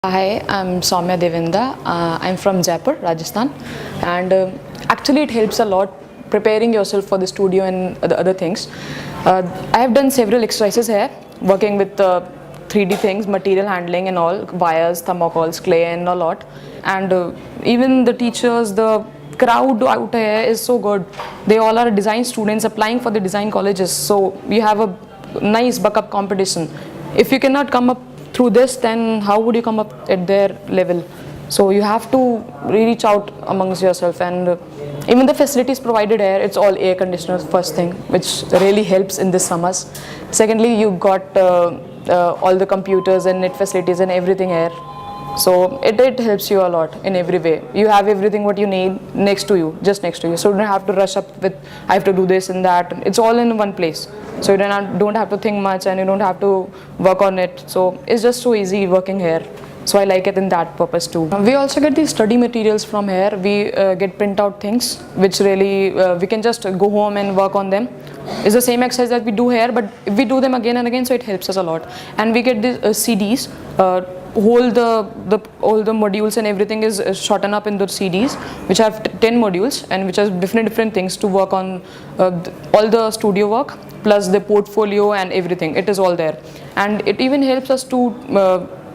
Hi, I'm Somya Devanda. I'm from Jaipur, Rajasthan, and actually it helps a lot preparing yourself for the studio and the other things. I have done several exercises here, working with 3D things, material handling and all, wires, thermocols, clay and a lot. And even the teachers, the crowd out here is so good. They all are design students applying for the design colleges. So we have a nice buck-up competition. If you cannot come up through this, then how would you come up at their level? So you have to reach out amongst yourself, and even the facilities provided here, it's all air conditioners first thing, which really helps in the summers. Secondly, you got all the computers and net facilities and everything here. So it helps you a lot in every way. You have everything what you need next to you, just next to you. So you don't have to rush up with, I have to do this and that. It's all in one place. So you don't have to think much and you don't have to work on it. So it's just so easy working here. So I like it in that purpose too. We also get the study materials from here. We get print out things which really we can just go home and work on them. It's the same exercise that we do here, but if we do them again and again, so it helps us a lot. And we get the CDs. All the modules and everything is shortened up in the CDs, which have 10 modules and which have different things to work on all the studio work plus the portfolio and everything. It is all there, and it even helps us to.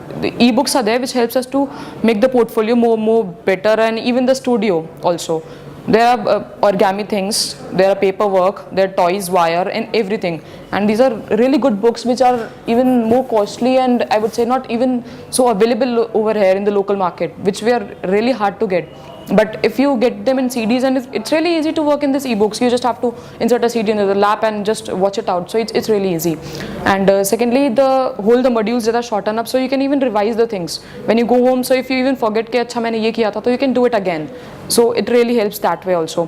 The ebooks are there, which helps us to make the portfolio more better, and even the studio also. There are origami things, there are paperwork, there are toys, wire and everything. And these are really good books which are even more costly, and I would say not even so available over here in the local market, which we are really hard to get. But if you get them in CDs, and it's really easy to work in these ebooks. You just have to insert a CD into the lap and just watch it out. So it's really easy. And secondly, the modules that are shortened up, so you can even revise the things when you go home. So if you even forget कि अच्छा मैंने ये किया था, so you can do it again. So it really helps that way also.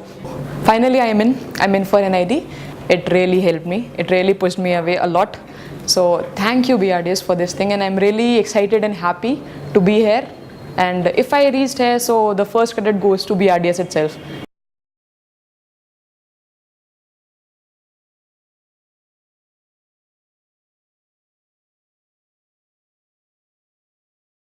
Finally, I'm in for NID. It really helped me. It really pushed me away a lot. So thank you BRDS for this thing, and I'm really excited and happy to be here. And if I reached here, so the first credit goes to BRDS itself.